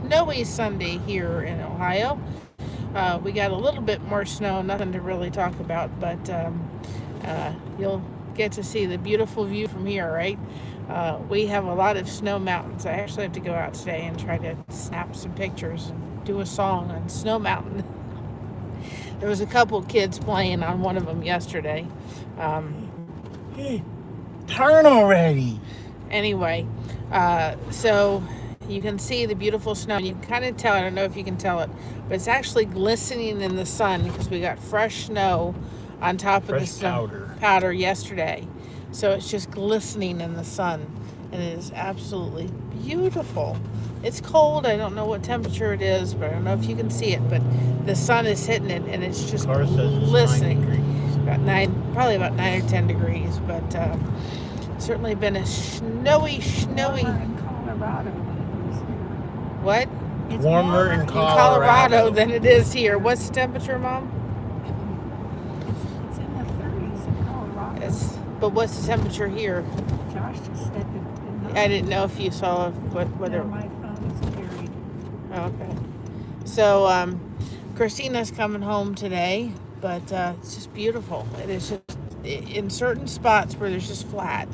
snowy Sunday here in Ohio. We got a little bit more snow, nothing to really talk about, but you'll get to see the beautiful view from here, right? We have a lot of snow mountains. I actually have to go out today and try to snap some pictures and do a song on Snow Mountain. There was a couple kids playing on one of them yesterday. Hey, turn already. Anyway, so you can see the beautiful snow. You can kind of tell, I don't know if you can tell it, but it's actually glistening in the sun because we got fresh snow on top of the snow powder yesterday. So it's just glistening in the sun, and it is absolutely beautiful. It's cold. I don't know what temperature it is, but I don't know if you can see it, but the sun is hitting it, and it's just glistening. Probably about 9 or 10 degrees, but certainly been a snowy. In Colorado. What? It's warmer in Colorado than it is here. What's the temperature, Mom? It's in the 30s in Colorado. But what's the temperature here? Josh just said that. I didn't know if you saw whether. No, my phone is carried. Okay. So Christina's coming home today, but it's just beautiful. It is just in certain spots where there's just flat.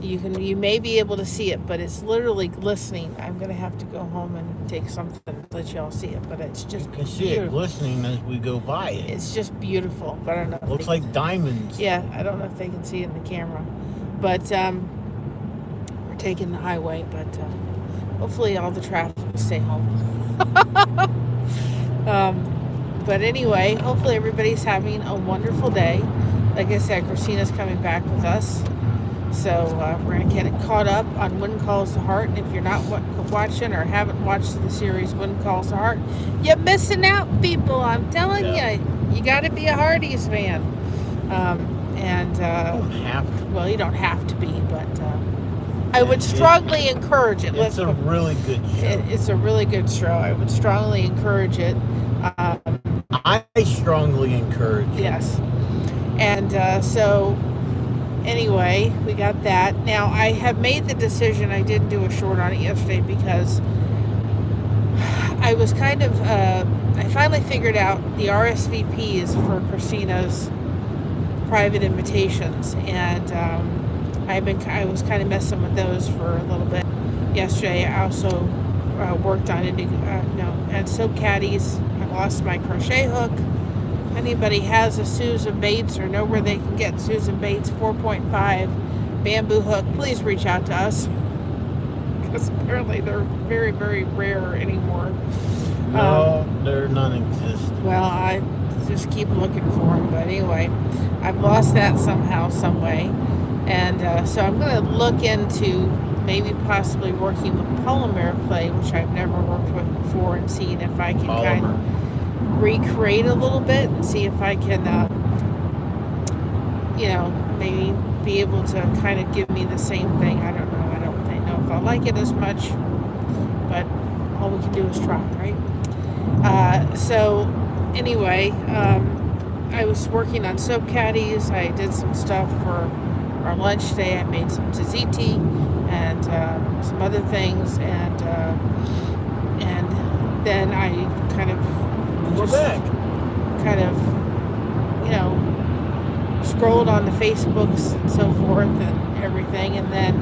You may be able to see it, but it's literally glistening. I'm gonna have to go home and take something to let y'all see it, but it's just you can see it glistening as we go by it. It's just beautiful, but I don't know. Looks like diamonds. Yeah, I don't know if they can see it in the camera, but we're taking the highway, but hopefully all the traffic will stay home. But anyway, hopefully everybody's having a wonderful day. Like I said, Christina's coming back with us. So we're going to get it caught up on Wind Calls the Heart. And if you're not watching or haven't watched the series Wind Calls the Heart, you're missing out, people. I'm telling you, you got to be a Hardy's fan. You don't have to. Well, you don't have to be, but I would strongly encourage it. It's a really good show. It's a really good show. I would strongly encourage it. I strongly encourage it. Yes. And so... Anyway, we got that. Now, I have made the decision, I didn't do a short on it yesterday because I was kind of, I finally figured out the RSVPs for Christina's private invitations, and I was kind of messing with those for a little bit yesterday. I also worked on it, at Soap Caddies. I lost my crochet hook. Anybody has a Susan Bates or know where they can get Susan Bates 4.5 bamboo hook, please reach out to us, because apparently they're very, very rare anymore. No, they're non-existent. Well, I just keep looking for them, but anyway, I've lost that somehow, some way, and so I'm going to look into maybe possibly working with polymer clay, which I've never worked with before, and seeing if I can kind of recreate a little bit and see if I can maybe be able to kind of give me the same thing. I don't know if I like it as much, but all we can do is try, right? So anyway, I was working on soap caddies. I did some stuff for our lunch today. I made some tzatziki and some other things, and then I kind of scrolled on the Facebooks and so forth and everything, and then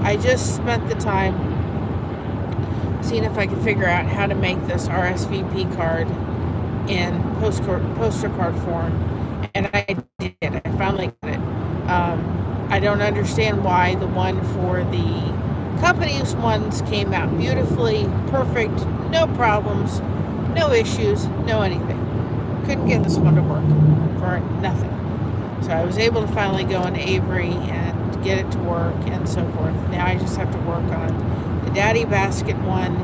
I just spent the time seeing if I could figure out how to make this RSVP card in poster card form, and I did. I finally got it. I don't understand why the one for the company's ones came out beautifully, perfect, no problems, no issues, no anything. Couldn't get this one to work for nothing. So I was able to finally go in Avery and get it to work and so forth. Now I just have to work on the Daddy Basket one,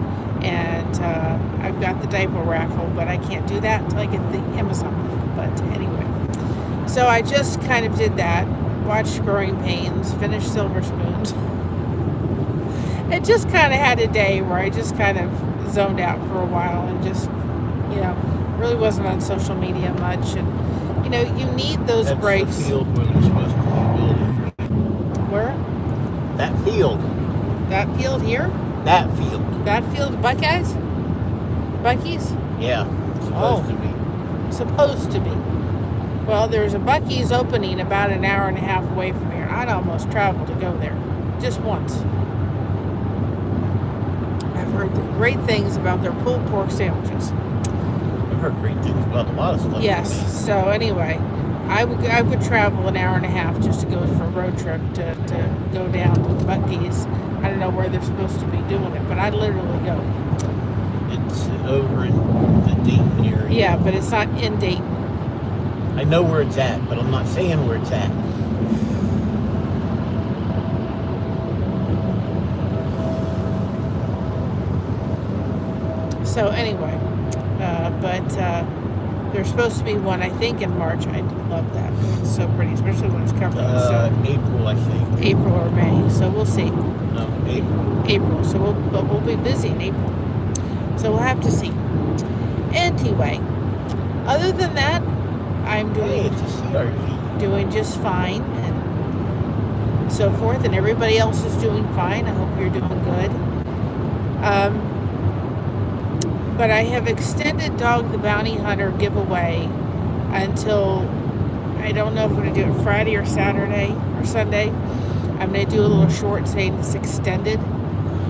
and I've got the diaper raffle, but I can't do that until I get the Amazon link. But anyway, so I just kind of did that, watched Growing Pains, finished Silver Spoons. It just kind of had a day where I just kind of zoned out for a while and just, really wasn't on social media much. And, you need those breaks. That's the field where they're supposed to be building. Where? That field. That field here? That field. That field, Buckeyes? Buc-ee's? Yeah, supposed to be. Supposed to be. Well, there's a Buc-ee's opening about an hour and a half away from here. I'd almost travel to go there. Just once. I've heard great things about their pulled pork sandwiches. I've heard great things about a lot of stuff. Yes. So anyway, I would travel an hour and a half just to go for a road trip to go down to Buc-ee's. I don't know where they're supposed to be doing it, but I'd literally go. It's over in the Dayton area. Yeah, but it's not in Dayton. I know where it's at, but I'm not saying where it's at. So anyway, there's supposed to be one, I think, in March. I love that. It's so pretty, especially when it's covered in snow. April, I think. April or May. So we'll see. No, April. April. So we'll be busy in April. So we'll have to see. Anyway, other than that, I'm Hey, it's a CRV. doing just fine and so forth, and everybody else is doing fine. I hope you're doing good. But I have extended Dog the Bounty Hunter giveaway until, I don't know if I'm going to do it Friday or Saturday or Sunday. I'm going to do a little short saying it's extended.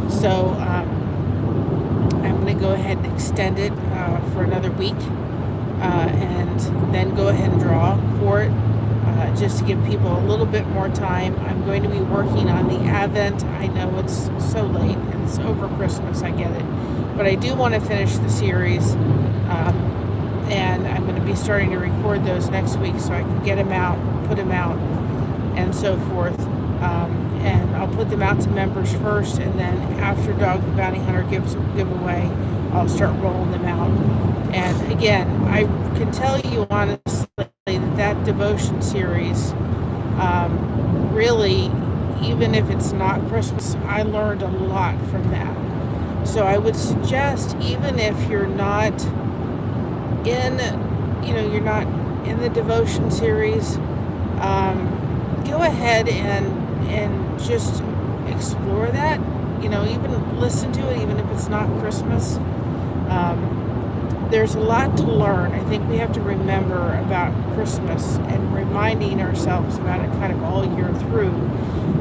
So I'm going to go ahead and extend it for another week and then go ahead and draw for it just to give people a little bit more time. I'm going to be working on the Advent. I know it's so late and it's over Christmas, I get it. But I do want to finish the series, and I'm going to be starting to record those next week so I can get them out, put them out, and so forth. And I'll put them out to members first, and then after Dog the Bounty Hunter giveaway, I'll start rolling them out. And again, I can tell you honestly that devotion series, really, even if it's not Christmas, I learned a lot from that. So I would suggest, even if you're not in, you're not in the devotion series, go ahead and just explore that. Even listen to it, even if it's not Christmas. There's a lot to learn. I think we have to remember about Christmas and reminding ourselves about it kind of all year through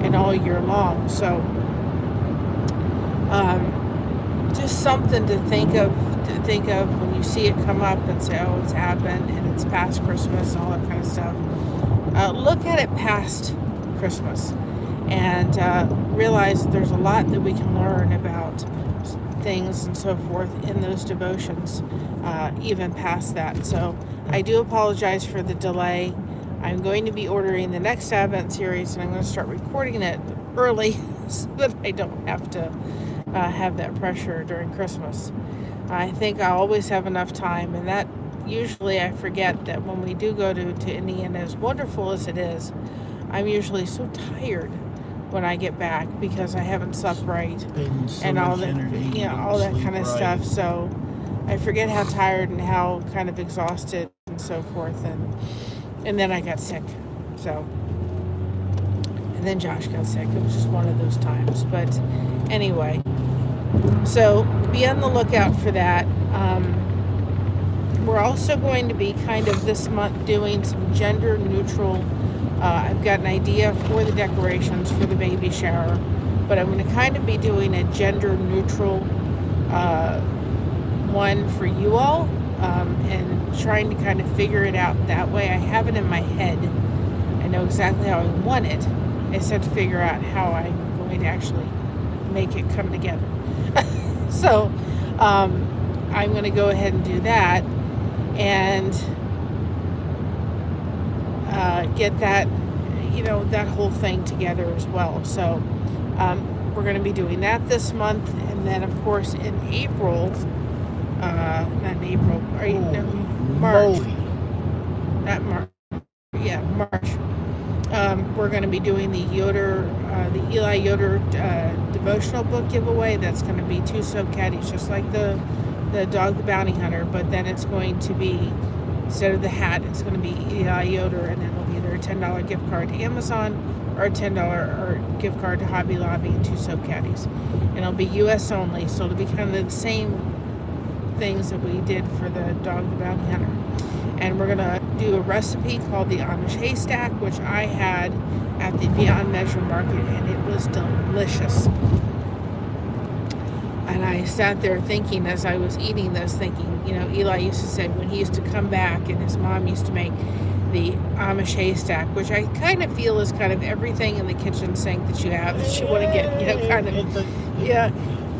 and all year long. So, just something to think of when you see it come up and say, oh, it's happened and it's past Christmas and all that kind of stuff. Look at it past Christmas and realize that there's a lot that we can learn about things and so forth in those devotions, even past that. So I do apologize for the delay. I'm going to be ordering the next Advent series, and I'm going to start recording it early so that I don't have to have that pressure during Christmas. I think I always have enough time, and that usually I forget that when we do go to Indiana, as wonderful as it is, I'm usually so tired when I get back because I haven't slept right and all that, all that kind of stuff. So I forget how tired and how kind of exhausted and so forth, and then I got sick. So, and then Josh got sick. It was just one of those times. But anyway, so be on the lookout for that. We're also going to be kind of this month doing some gender neutral. I've got an idea for the decorations for the baby shower, but I'm going to kind of be doing a gender neutral one for you all, and trying to kind of figure it out that way. I have it in my head. I know exactly how I want it. I just have to figure out how I'm going to actually make it come together. So I'm going to go ahead and do that and get that, that whole thing together as well. So we're going to be doing that this month, and then of course in April, not in April, March. Not March. Yeah, March. We're going to be doing the Eli Yoder devotional book giveaway. That's going to be 2 soap caddies, just like the Dog the Bounty Hunter, but then it's going to be Instead of the hat, it's going to be Eli Yoder, and then it'll be either a $10 gift card to Amazon or a $10 gift card to Hobby Lobby and 2 soap caddies. And it'll be U.S. only, so it'll be kind of the same things that we did for the Dog the Bounty Hunter. And we're going to do a recipe called the Amish Haystack, which I had at the Beyond Measure Market, and it was delicious. And I sat there thinking, as I was eating this, thinking, you know, Eli used to say when he used to come back and his mom used to make the Amish Haystack, which I kind of feel is kind of everything in the kitchen sink that you have that you want to get, you know, kind of, yeah.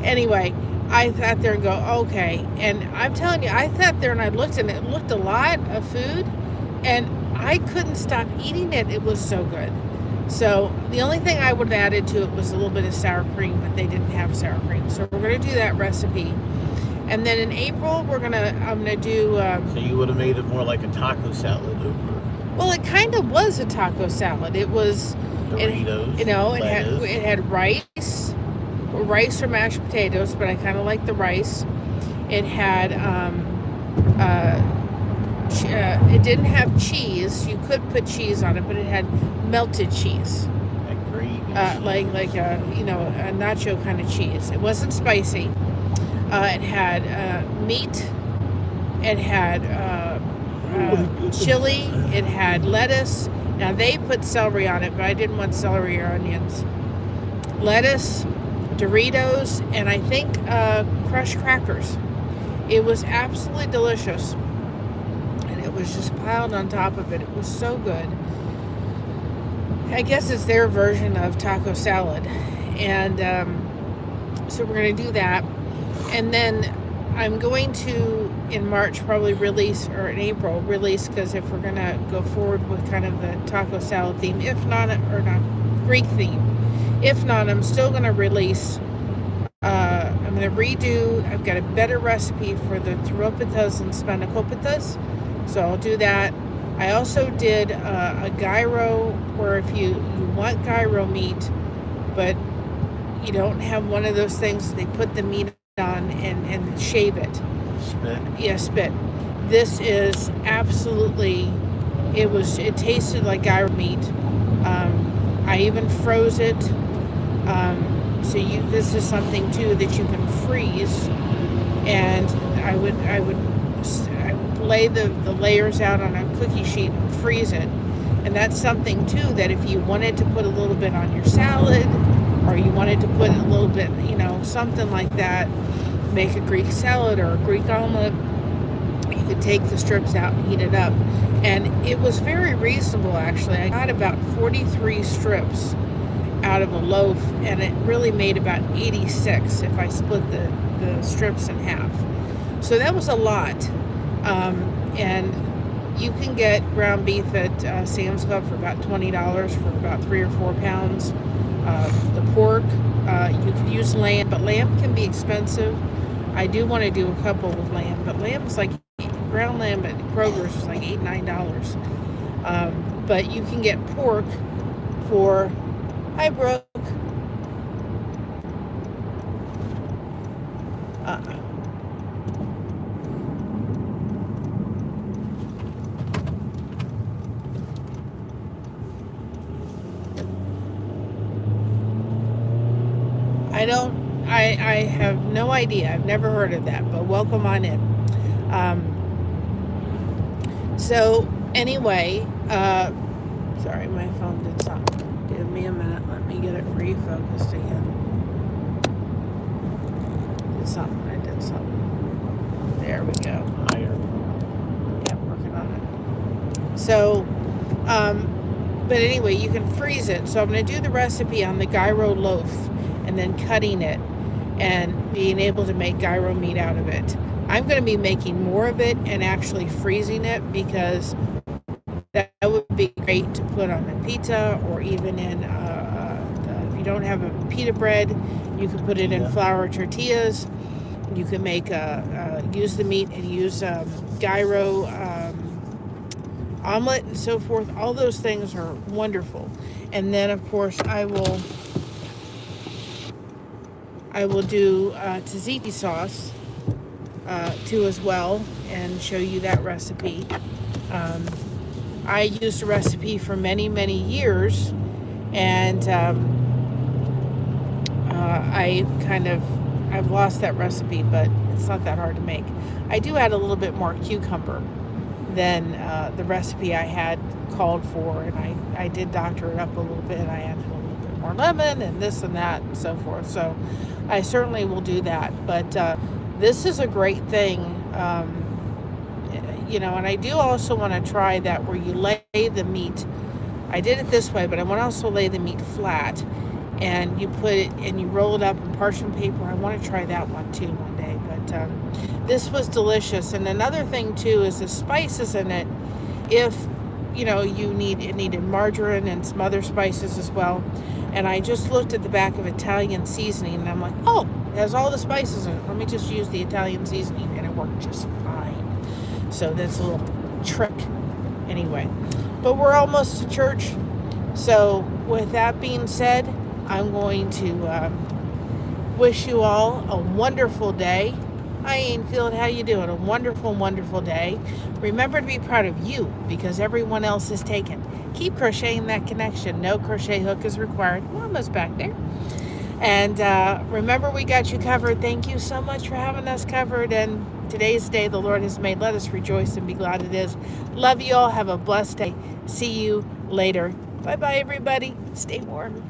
Anyway, I sat there and go, okay. And I'm telling you, I sat there and I looked, and it looked a lot of food, and I couldn't stop eating it. It was so good. So the only thing I would have added to it was a little bit of sour cream, but they didn't have sour cream. So we're going to do that recipe. And then in April, I'm going to do... so you would have made it more like a taco salad over... Well, it kind of was a taco salad. It was... Doritos, it had rice or mashed potatoes, but I kind of like the rice. It had... it didn't have cheese. You could put cheese on it, but it had melted cheese, like a a nacho kind of cheese. It wasn't spicy. It had meat. It had chili. It had lettuce. Now they put celery on it, but I didn't want celery or onions. Lettuce, Doritos, and I think crushed crackers. It was absolutely delicious. It was just piled on top of it. It was so good. I guess it's their version of taco salad. And so we're going to do that. And then I'm going to, in March, probably release, or in April, release, because if we're going to go forward with kind of the taco salad theme, if not, or not, Greek theme. If not, I'm still going to release, I'm going to redo, I've got a better recipe for the Theropitas and Spanakopita. So I'll do that. I also did a gyro, where if you want gyro meat, but you don't have one of those things they put the meat on and shave it. Spit. Yeah, spit. This is absolutely, it tasted like gyro meat. I even froze it. So this is something too that you can freeze. And I would lay the layers out on a cookie sheet and freeze it. And that's something too that if you wanted to put a little bit on your salad, or you wanted to put a little bit, something like that, make a Greek salad or a Greek omelet, you could take the strips out and heat it up. And it was very reasonable, actually. I got about 43 strips out of a loaf, and it really made about 86 if I split the strips in half. So that was a lot. And you can get ground beef at Sam's Club for about $20 for about 3 or 4 pounds. The pork, you could use lamb, but lamb can be expensive. I do want to do a couple with lamb, but lamb is like, ground lamb at Kroger's is like $8, $9. But you can get pork for, hi Brooke. I have no idea. I've never heard of that, but welcome on in. So anyway, sorry, my phone did something. Give me a minute. Let me get it refocused again. I did something. There we go. Higher. Yeah, working on it. So, but anyway, you can freeze it. So I'm going to do the recipe on the gyro loaf, and then cutting it and being able to make gyro meat out of it. I'm going to be making more of it and actually freezing it, because that would be great to put on a pita, or even in, if you don't have a pita bread, you can put it in flour tortillas. You can make, use the meat and use gyro omelet and so forth. All those things are wonderful. And then, of course, I will do tzatziki sauce, too as well, and show you that recipe. I used a recipe for many, many years, and I've lost that recipe, but it's not that hard to make. I do add a little bit more cucumber than the recipe I had called for, and I did doctor it up a little bit. I added a little bit more lemon and this and that and so forth. So I certainly will do that. But this is a great thing, and I do also want to try that where you lay the meat. I did it this way, but I want to also lay the meat flat, and you put it and you roll it up in parchment paper. I want to try that one too one day. But this was delicious. And another thing too is the spices in it. If you needed margarine and some other spices as well. And I just looked at the back of Italian seasoning, and I'm like, oh, it has all the spices in it. Let me just use the Italian seasoning, and it worked just fine. So that's a little trick anyway. But we're almost to church. So with that being said, I'm going to wish you all a wonderful day. Hi, Ainfield, how you doing? A wonderful, wonderful day. Remember to be proud of you, because everyone else is taken. Keep crocheting that connection. No crochet hook is required. Mama's back there. And remember, we got you covered. Thank you so much for having us covered. And today's day the Lord has made. Let us rejoice and be glad it is. Love you all. Have a blessed day. See you later. Bye-bye, everybody. Stay warm.